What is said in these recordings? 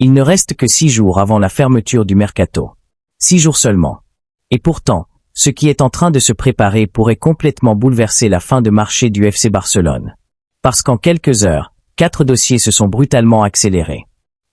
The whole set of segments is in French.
Il ne reste que 6 jours avant la fermeture du mercato. 6 jours seulement. Et pourtant, ce qui est en train de se préparer pourrait complètement bouleverser la fin de marché du FC Barcelone. Parce qu'en quelques heures, 4 dossiers se sont brutalement accélérés.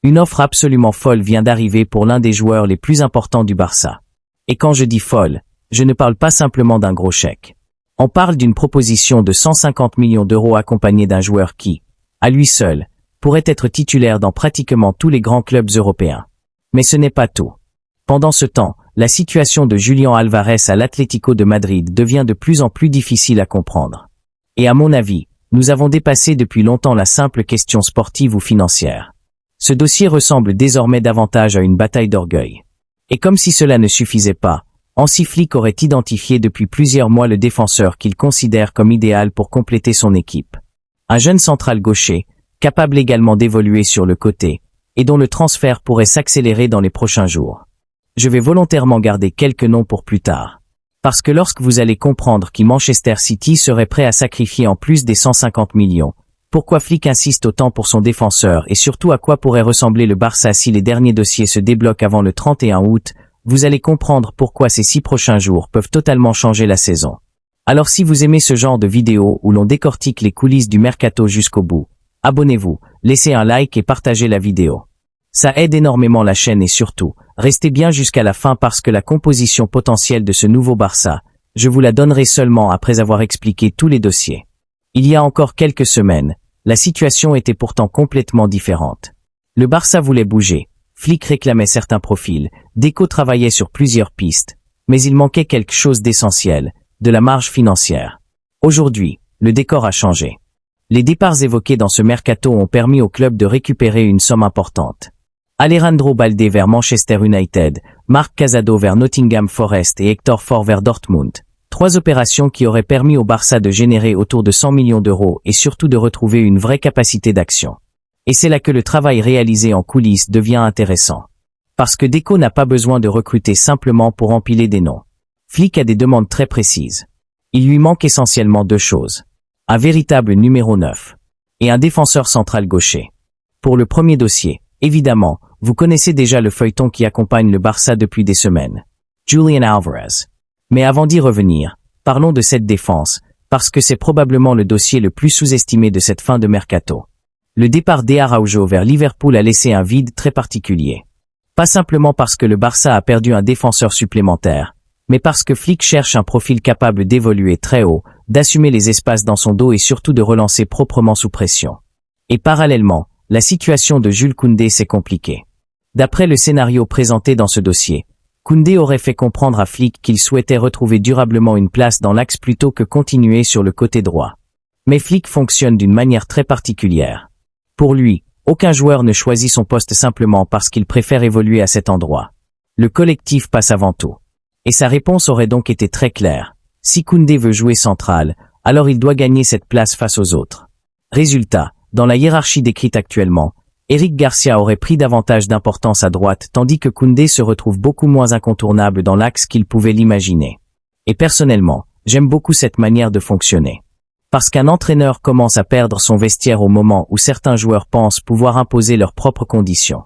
Une offre absolument folle vient d'arriver pour l'un des joueurs les plus importants du Barça. Et quand je dis folle, je ne parle pas simplement d'un gros chèque. On parle d'une proposition de 150 millions d'euros accompagnée d'un joueur qui, à lui seul, pourrait être titulaire dans pratiquement tous les grands clubs européens. Mais ce n'est pas tout. Pendant ce temps, la situation de Julián Álvarez à l'Atlético de Madrid devient de plus en plus difficile à comprendre. Et à mon avis, nous avons dépassé depuis longtemps la simple question sportive ou financière. Ce dossier ressemble désormais davantage à une bataille d'orgueil. Et comme si cela ne suffisait pas, Hansi Flick aurait identifié depuis plusieurs mois le défenseur qu'il considère comme idéal pour compléter son équipe. Un jeune central gaucher, capable également d'évoluer sur le côté, et dont le transfert pourrait s'accélérer dans les prochains jours. Je vais volontairement garder quelques noms pour plus tard. Parce que lorsque vous allez comprendre que Manchester City serait prêt à sacrifier en plus des 150 millions, pourquoi Flick insiste autant pour son défenseur et surtout à quoi pourrait ressembler le Barça si les derniers dossiers se débloquent avant le 31 août, vous allez comprendre pourquoi ces 6 prochains jours peuvent totalement changer la saison. Alors si vous aimez ce genre de vidéo où l'on décortique les coulisses du mercato jusqu'au bout, abonnez-vous, laissez un like et partagez la vidéo. Ça aide énormément la chaîne et surtout, restez bien jusqu'à la fin parce que la composition potentielle de ce nouveau Barça, je vous la donnerai seulement après avoir expliqué tous les dossiers. Il y a encore quelques semaines, la situation était pourtant complètement différente. Le Barça voulait bouger, Flick réclamait certains profils, Deco travaillait sur plusieurs pistes, mais il manquait quelque chose d'essentiel, de la marge financière. Aujourd'hui, le décor a changé. Les départs évoqués dans ce mercato ont permis au club de récupérer une somme importante. Alejandro Balde vers Manchester United, Marc Casado vers Nottingham Forest et Hector Ford vers Dortmund. 3 opérations qui auraient permis au Barça de générer autour de 100 millions d'euros et surtout de retrouver une vraie capacité d'action. Et c'est là que le travail réalisé en coulisses devient intéressant. Parce que Deco n'a pas besoin de recruter simplement pour empiler des noms. Flick a des demandes très précises. Il lui manque essentiellement 2 choses. Un véritable numéro 9. Et un défenseur central gaucher. Pour le premier dossier, évidemment, vous connaissez déjà le feuilleton qui accompagne le Barça depuis des semaines. Julián Álvarez. Mais avant d'y revenir, parlons de cette défense, parce que c'est probablement le dossier le plus sous-estimé de cette fin de mercato. Le départ d'Araujo vers Liverpool a laissé un vide très particulier. Pas simplement parce que le Barça a perdu un défenseur supplémentaire, mais parce que Flick cherche un profil capable d'évoluer très haut, d'assumer les espaces dans son dos et surtout de relancer proprement sous pression. Et parallèlement, la situation de Jules Koundé s'est compliquée. D'après le scénario présenté dans ce dossier, Koundé aurait fait comprendre à Flick qu'il souhaitait retrouver durablement une place dans l'axe plutôt que continuer sur le côté droit. Mais Flick fonctionne d'une manière très particulière. Pour lui, aucun joueur ne choisit son poste simplement parce qu'il préfère évoluer à cet endroit. Le collectif passe avant tout. Et sa réponse aurait donc été très claire. Si Koundé veut jouer central, alors il doit gagner cette place face aux autres. Résultat, dans la hiérarchie décrite actuellement, Eric Garcia aurait pris davantage d'importance à droite tandis que Koundé se retrouve beaucoup moins incontournable dans l'axe qu'il pouvait l'imaginer. Et personnellement, j'aime beaucoup cette manière de fonctionner. Parce qu'un entraîneur commence à perdre son vestiaire au moment où certains joueurs pensent pouvoir imposer leurs propres conditions.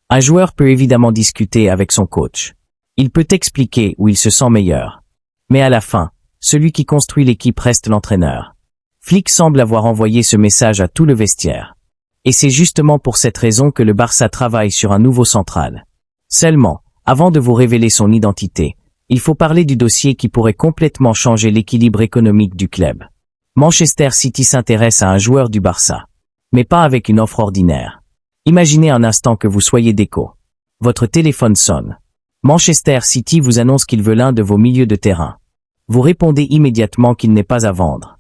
Un joueur peut évidemment discuter avec son coach. Il peut expliquer où il se sent meilleur. Mais à la fin, celui qui construit l'équipe reste l'entraîneur. Flick semble avoir envoyé ce message à tout le vestiaire. Et c'est justement pour cette raison que le Barça travaille sur un nouveau central. Seulement, avant de vous révéler son identité, il faut parler du dossier qui pourrait complètement changer l'équilibre économique du club. Manchester City s'intéresse à un joueur du Barça. Mais pas avec une offre ordinaire. Imaginez un instant que vous soyez Deco. Votre téléphone sonne. Manchester City vous annonce qu'il veut l'un de vos milieux de terrain. Vous répondez immédiatement qu'il n'est pas à vendre.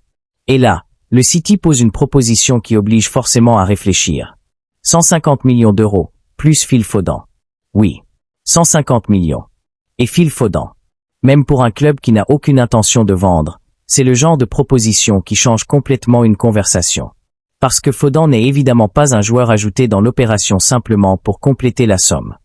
Et là, le City pose une proposition qui oblige forcément à réfléchir. 150 millions d'euros, plus Phil Foden. Oui. 150 millions. Et Phil Foden. Même pour un club qui n'a aucune intention de vendre, c'est le genre de proposition qui change complètement une conversation. Parce que Foden n'est évidemment pas un joueur ajouté dans l'opération simplement pour compléter la somme.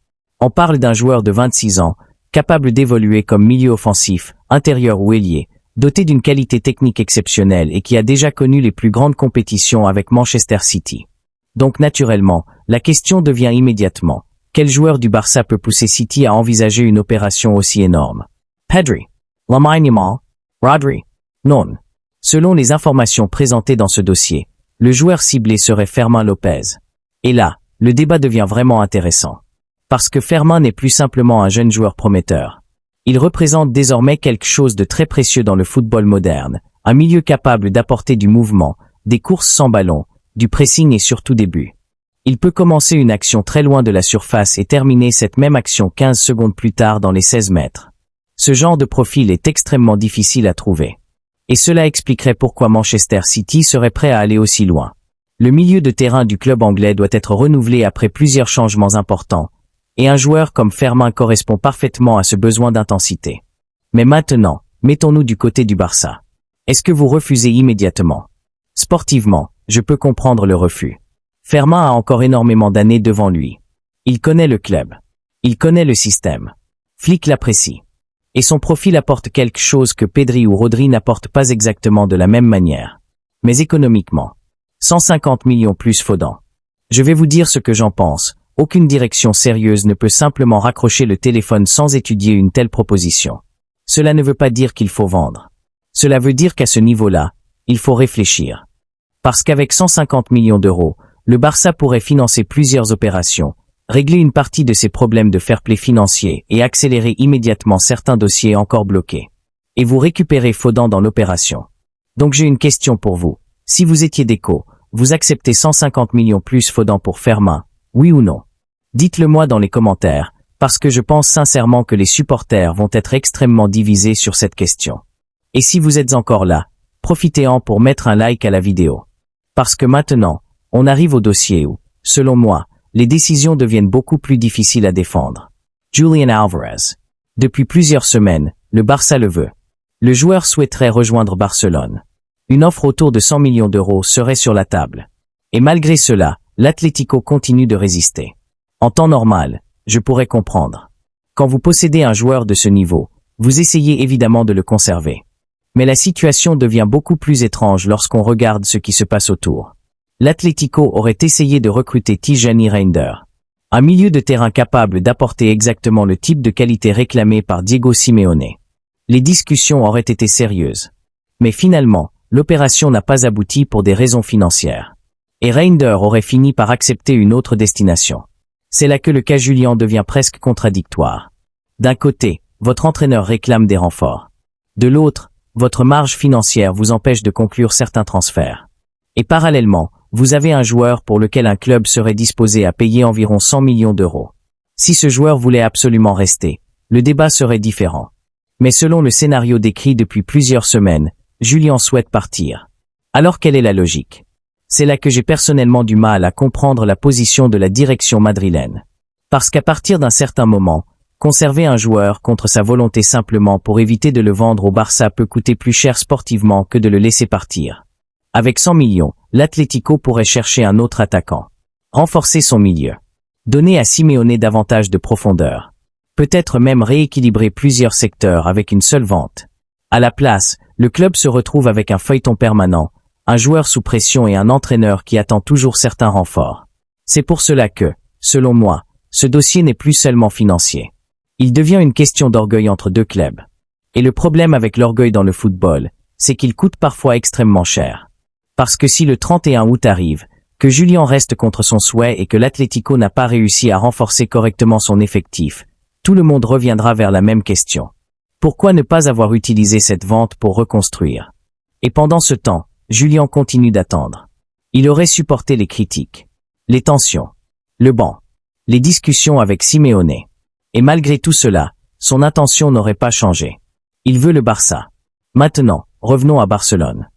On parle d'un joueur de 26 ans, capable d'évoluer comme milieu offensif, intérieur ou ailier, doté d'une qualité technique exceptionnelle et qui a déjà connu les plus grandes compétitions avec Manchester City. Donc naturellement, la question devient immédiatement, Quel joueur du Barça peut pousser City à envisager une opération aussi énorme? Pedri, Lamine Yamal, Rodri? Non. Selon les informations présentées dans ce dossier, le joueur ciblé serait Fermin Lopez. Et là, le débat devient vraiment intéressant. Parce que Fermin n'est plus simplement un jeune joueur prometteur. Il représente désormais quelque chose de très précieux dans le football moderne, un milieu capable d'apporter du mouvement, des courses sans ballon, du pressing et surtout des buts. Il peut commencer une action très loin de la surface et terminer cette même action 15 secondes plus tard dans les 16 mètres. Ce genre de profil est extrêmement difficile à trouver. Et cela expliquerait pourquoi Manchester City serait prêt à aller aussi loin. Le milieu de terrain du club anglais doit être renouvelé après plusieurs changements importants, et un joueur comme Fermin correspond parfaitement à ce besoin d'intensité. Mais maintenant, mettons-nous du côté du Barça. Est-ce que vous refusez immédiatement? Sportivement, je peux comprendre le refus. Fermin a encore énormément d'années devant lui. Il connaît le club. Il connaît le système. Flick l'apprécie. Et son profil apporte quelque chose que Pedri ou Rodri n'apportent pas exactement de la même manière. Mais économiquement, 150 millions plus Foden. Je vais vous dire ce que j'en pense. Aucune direction sérieuse ne peut simplement raccrocher le téléphone sans étudier une telle proposition. Cela ne veut pas dire qu'il faut vendre. Cela veut dire qu'à ce niveau-là, il faut réfléchir. Parce qu'avec 150 millions d'euros, le Barça pourrait financer plusieurs opérations, régler une partie de ses problèmes de fair play financier et accélérer immédiatement certains dossiers encore bloqués. Et vous récupérez Foden dans l'opération. Donc j'ai une question pour vous. Si vous étiez Deco, vous acceptez 150 millions plus Foden pour Fermin, oui ou non? Dites-le moi dans les commentaires, parce que je pense sincèrement que les supporters vont être extrêmement divisés sur cette question. Et si vous êtes encore là, profitez-en pour mettre un like à la vidéo. Parce que maintenant, on arrive au dossier où, selon moi, les décisions deviennent beaucoup plus difficiles à défendre. Julian Alvarez. Depuis plusieurs semaines, le Barça le veut. Le joueur souhaiterait rejoindre Barcelone. Une offre autour de 100 millions d'euros serait sur la table. Et malgré cela, l'Atlético continue de résister. En temps normal, je pourrais comprendre. Quand vous possédez un joueur de ce niveau, vous essayez évidemment de le conserver. Mais la situation devient beaucoup plus étrange lorsqu'on regarde ce qui se passe autour. L'Atlético aurait essayé de recruter Tijani Reinder, un milieu de terrain capable d'apporter exactement le type de qualité réclamée par Diego Simeone. Les discussions auraient été sérieuses. Mais finalement, l'opération n'a pas abouti pour des raisons financières. Et Reinder aurait fini par accepter une autre destination. C'est là que le cas Julian devient presque contradictoire. D'un côté, votre entraîneur réclame des renforts. De l'autre, votre marge financière vous empêche de conclure certains transferts. Et parallèlement, vous avez un joueur pour lequel un club serait disposé à payer environ 100 millions d'euros. Si ce joueur voulait absolument rester, le débat serait différent. Mais selon le scénario décrit depuis plusieurs semaines, Julian souhaite partir. Alors quelle est la logique? C'est là que j'ai personnellement du mal à comprendre la position de la direction madrilène. Parce qu'à partir d'un certain moment, conserver un joueur contre sa volonté simplement pour éviter de le vendre au Barça peut coûter plus cher sportivement que de le laisser partir. Avec 100 millions, l'Atlético pourrait chercher un autre attaquant. Renforcer son milieu. Donner à Simeone davantage de profondeur. Peut-être même rééquilibrer plusieurs secteurs avec une seule vente. À la place, le club se retrouve avec un feuilleton permanent, un joueur sous pression et un entraîneur qui attend toujours certains renforts. C'est pour cela que, selon moi, ce dossier n'est plus seulement financier. Il devient une question d'orgueil entre deux clubs. Et le problème avec l'orgueil dans le football, c'est qu'il coûte parfois extrêmement cher. Parce que si le 31 août arrive, que Julian reste contre son souhait et que l'Atlético n'a pas réussi à renforcer correctement son effectif, tout le monde reviendra vers la même question. Pourquoi ne pas avoir utilisé cette vente pour reconstruire? Et pendant ce temps, Julian continue d'attendre. Il aurait supporté les critiques, les tensions, le banc, les discussions avec Simeone. Et malgré tout cela, son intention n'aurait pas changé. Il veut le Barça. Maintenant, revenons à Barcelone.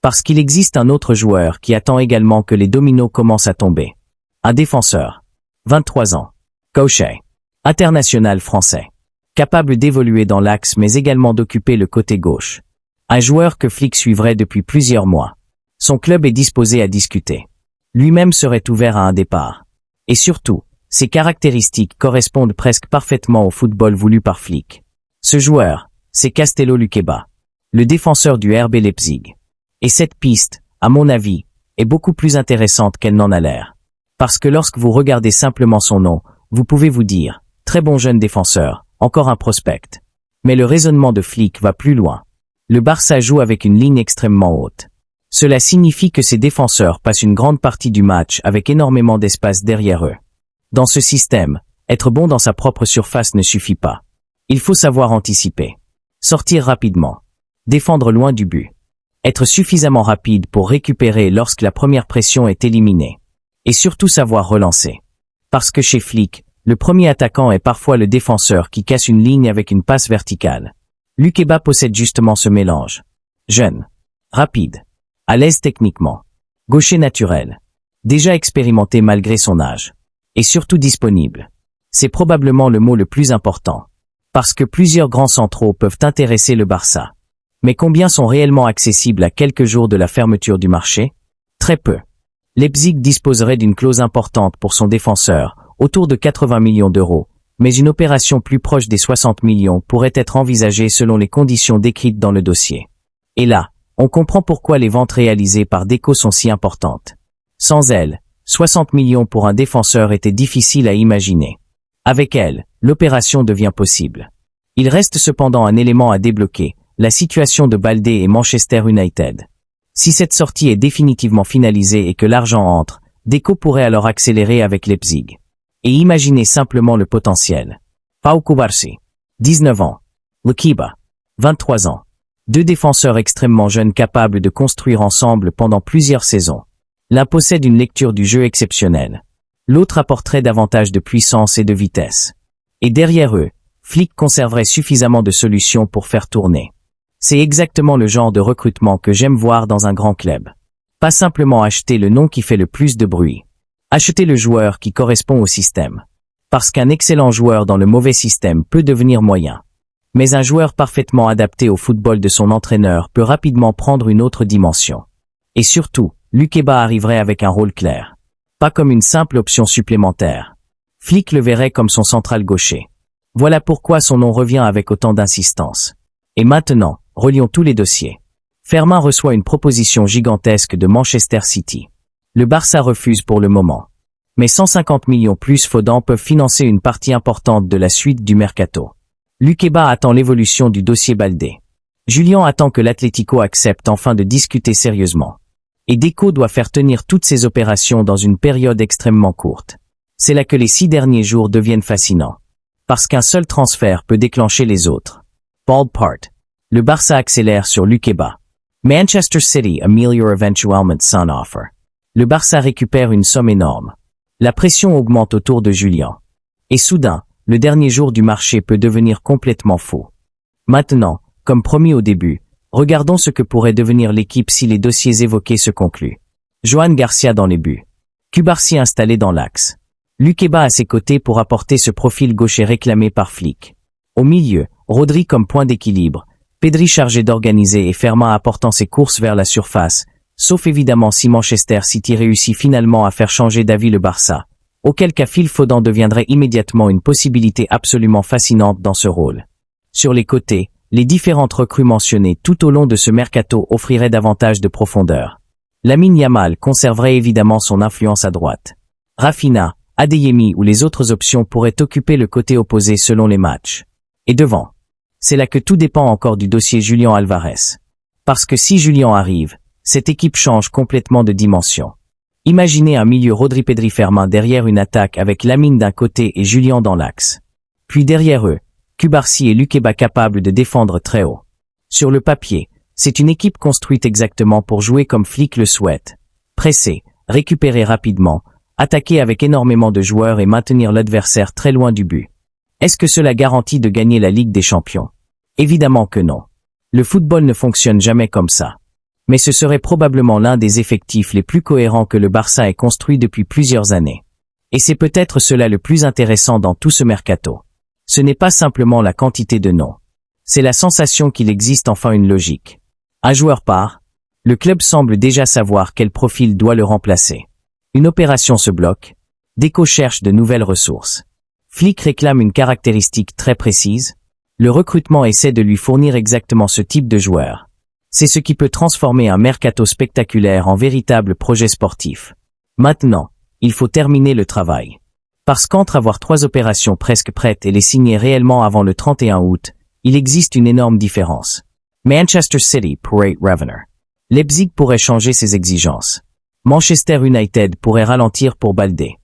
Parce qu'il existe un autre joueur qui attend également que les dominos commencent à tomber. Un défenseur. 23 ans. Koché. International français. Capable d'évoluer dans l'axe mais également d'occuper le côté gauche. Un joueur que Flick suivrait depuis plusieurs mois. Son club est disposé à discuter. Lui-même serait ouvert à un départ. Et surtout, ses caractéristiques correspondent presque parfaitement au football voulu par Flick. Ce joueur, c'est Castello Luqueba, le défenseur du RB Leipzig. Et cette piste, à mon avis, est beaucoup plus intéressante qu'elle n'en a l'air. Parce que lorsque vous regardez simplement son nom, Vous pouvez vous dire, très bon jeune défenseur, encore un prospect. Mais le raisonnement de Flick va plus loin. Le Barça joue avec une ligne extrêmement haute. Cela signifie que ses défenseurs passent une grande partie du match avec énormément d'espace derrière eux. Dans ce système, être bon dans sa propre surface ne suffit pas. Il faut savoir anticiper. Sortir rapidement. Défendre loin du but. Être suffisamment rapide pour récupérer lorsque la première pression est éliminée. Et surtout savoir relancer. Parce que chez Flick, le premier attaquant est parfois le défenseur qui casse une ligne avec une passe verticale. Lukeba possède justement ce mélange. Jeune. Rapide. À l'aise techniquement. Gaucher naturel. Déjà expérimenté malgré son âge. Et surtout disponible. C'est probablement le mot le plus important. Parce que plusieurs grands centraux peuvent intéresser le Barça. Mais combien sont réellement accessibles à quelques jours de la fermeture du marché? Très peu. Leipzig disposerait d'une clause importante pour son défenseur, autour de 80 millions d'euros, mais une opération plus proche des 60 millions pourrait être envisagée selon les conditions décrites dans le dossier. Et là, on comprend pourquoi les ventes réalisées par Deco sont si importantes. Sans elles, 60 millions pour un défenseur était difficile à imaginer. Avec elle, l'opération devient possible. Il reste cependant un élément à débloquer, la situation de Baldé et Manchester United. Si cette sortie est définitivement finalisée et que l'argent entre, Deco pourrait alors accélérer avec Leipzig. Et imaginez simplement le potentiel. Pau Cubarsí, 19 ans. Lukeba, 23 ans. Deux défenseurs extrêmement jeunes capables de construire ensemble pendant plusieurs saisons. L'un possède une lecture du jeu exceptionnelle. L'autre apporterait davantage de puissance et de vitesse. Et derrière eux, Flick conserverait suffisamment de solutions pour faire tourner. C'est exactement le genre de recrutement que j'aime voir dans un grand club. Pas simplement acheter le nom qui fait le plus de bruit. Acheter le joueur qui correspond au système. Parce qu'un excellent joueur dans le mauvais système peut devenir moyen. Mais un joueur parfaitement adapté au football de son entraîneur peut rapidement prendre une autre dimension. Et surtout, Lukeba arriverait avec un rôle clair. Pas comme une simple option supplémentaire. Flick le verrait comme son central gaucher. Voilà pourquoi son nom revient avec autant d'insistance. Et maintenant, relions tous les dossiers. Fermin reçoit une proposition gigantesque de Manchester City. Le Barça refuse pour le moment. Mais 150 millions plus Fodan peuvent financer une partie importante de la suite du mercato. Lukeba attend l'évolution du dossier Baldé. Julian attend que l'Atlético accepte enfin de discuter sérieusement. Et Deco doit faire tenir toutes ces opérations dans une période extrêmement courte. C'est là que les 6 derniers jours deviennent fascinants. Parce qu'un seul transfert peut déclencher les autres. Bald part. Le Barça accélère sur Lukeba. Manchester City améliore éventuellement son offre. Le Barça récupère une somme énorme. La pression augmente autour de Julian. Et soudain, le dernier jour du marché peut devenir complètement fou. Maintenant, comme promis au début, regardons ce que pourrait devenir l'équipe si les dossiers évoqués se concluent. Joan Garcia dans les buts. Cubarsí installé dans l'axe. Lukeba à ses côtés pour apporter ce profil gaucher réclamé par Flick. Au milieu, Rodri comme point d'équilibre, Pedri chargé d'organiser et Fermin apportant ses courses vers la surface, sauf évidemment si Manchester City réussit finalement à faire changer d'avis le Barça, auquel cas Phil Foden deviendrait immédiatement une possibilité absolument fascinante dans ce rôle. Sur les côtés, les différentes recrues mentionnées tout au long de ce mercato offriraient davantage de profondeur. Lamine Yamal conserverait évidemment son influence à droite. Rafinha, Adeyemi ou les autres options pourraient occuper le côté opposé selon les matchs. Et devant. C'est là que tout dépend encore du dossier Julian Alvarez. Parce que si Julian arrive, cette équipe change complètement de dimension. Imaginez un milieu Rodri Pedri Fermin derrière une attaque avec Lamine d'un côté et Julian dans l'axe. Puis derrière eux, Cubarsí et Lukeba capables de défendre très haut. Sur le papier, c'est une équipe construite exactement pour jouer comme Flick le souhaite. Presser, récupérer rapidement, attaquer avec énormément de joueurs et maintenir l'adversaire très loin du but. Est-ce que cela garantit de gagner la Ligue des Champions? Évidemment que non. Le football ne fonctionne jamais comme ça. Mais ce serait probablement l'un des effectifs les plus cohérents que le Barça ait construit depuis plusieurs années. Et c'est peut-être cela le plus intéressant dans tout ce mercato. Ce n'est pas simplement la quantité de noms. C'est la sensation qu'il existe enfin une logique. Un joueur part, le club semble déjà savoir quel profil doit le remplacer. Une opération se bloque, Deco cherche de nouvelles ressources. Flick réclame une caractéristique très précise, le recrutement essaie de lui fournir exactement ce type de joueur. C'est ce qui peut transformer un mercato spectaculaire en véritable projet sportif. Maintenant, il faut terminer le travail. Parce qu'entre avoir 3 opérations presque prêtes et les signer réellement avant le 31 août, il existe une énorme différence. Manchester City pourrait revenir. Leipzig pourrait changer ses exigences. Manchester United pourrait ralentir pour Baldé.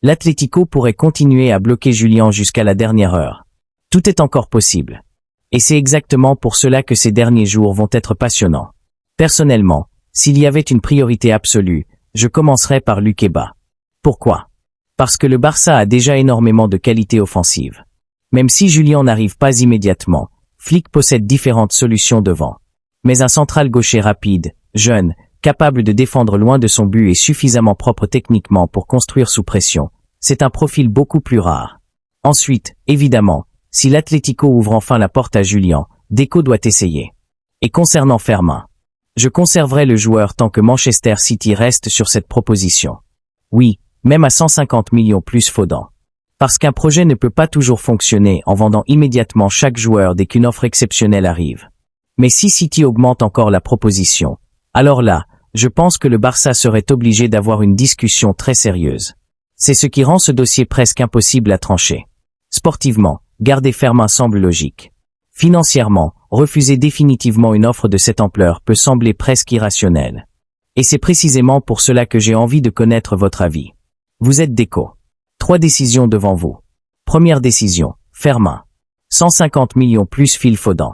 L'Atlético pourrait continuer à bloquer Julian jusqu'à la dernière heure. Tout est encore possible. Et c'est exactement pour cela que ces derniers jours vont être passionnants. Personnellement, s'il y avait une priorité absolue, je commencerais par Lukeba. Pourquoi? Parce que le Barça a déjà énormément de qualité offensive. Même si Julian n'arrive pas immédiatement, Flick possède différentes solutions devant. Mais un central gaucher rapide, jeune, capable de défendre loin de son but et suffisamment propre techniquement pour construire sous pression, c'est un profil beaucoup plus rare. Ensuite, évidemment, si l'Atlético ouvre enfin la porte à Julian, Deco doit essayer. Et concernant Fermin, je conserverai le joueur tant que Manchester City reste sur cette proposition. Oui, même à 150 millions plus Foden. Parce qu'un projet ne peut pas toujours fonctionner en vendant immédiatement chaque joueur dès qu'une offre exceptionnelle arrive. Mais si City augmente encore la proposition, alors là, je pense que le Barça serait obligé d'avoir une discussion très sérieuse. C'est ce qui rend ce dossier presque impossible à trancher. Sportivement, garder Fermin semble logique. Financièrement, refuser définitivement une offre de cette ampleur peut sembler presque irrationnel. Et c'est précisément pour cela que j'ai envie de connaître votre avis. Vous êtes Deco. 3 décisions devant vous. Première décision, Fermin. 150 millions plus Phil Foden.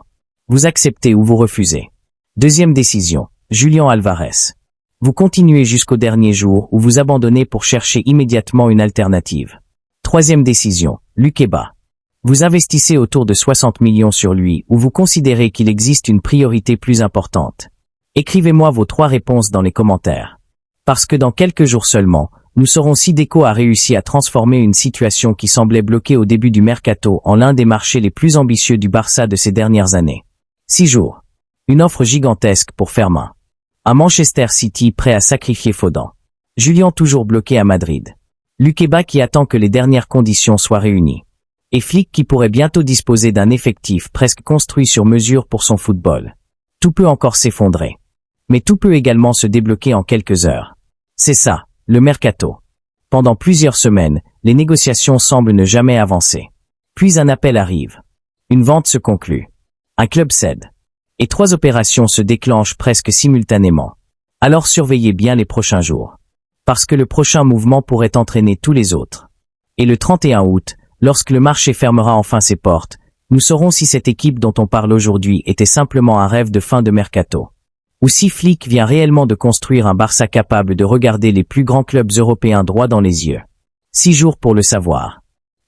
Vous acceptez ou vous refusez. Deuxième décision, Julian Alvarez. Vous continuez jusqu'au dernier jour ou vous abandonnez pour chercher immédiatement une alternative. Troisième décision, Lukeba. Vous investissez autour de 60 millions sur lui ou vous considérez qu'il existe une priorité plus importante. Écrivez-moi vos 3 réponses dans les commentaires. Parce que dans quelques jours seulement, nous saurons si Deco a réussi à transformer une situation qui semblait bloquée au début du mercato en l'un des marchés les plus ambitieux du Barça de ces dernières années. 6 jours. Une offre gigantesque pour Fermin. Un Manchester City prêt à sacrifier Foden. Julian toujours bloqué à Madrid. Lukeba qui attend que les dernières conditions soient réunies. Et Flick qui pourrait bientôt disposer d'un effectif presque construit sur mesure pour son football. Tout peut encore s'effondrer. Mais tout peut également se débloquer en quelques heures. C'est ça, le mercato. Pendant plusieurs semaines, les négociations semblent ne jamais avancer. Puis un appel arrive. Une vente se conclut. Un club cède. Et 3 opérations se déclenchent presque simultanément. Alors surveillez bien les prochains jours. Parce que le prochain mouvement pourrait entraîner tous les autres. Et le 31 août, lorsque le marché fermera enfin ses portes, nous saurons si cette équipe dont on parle aujourd'hui était simplement un rêve de fin de mercato. Ou si Flick vient réellement de construire un Barça capable de regarder les plus grands clubs européens droit dans les yeux. 6 jours pour le savoir.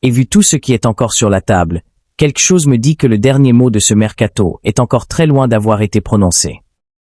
Et vu tout ce qui est encore sur la table, quelque chose me dit que le dernier mot de ce mercato est encore très loin d'avoir été prononcé.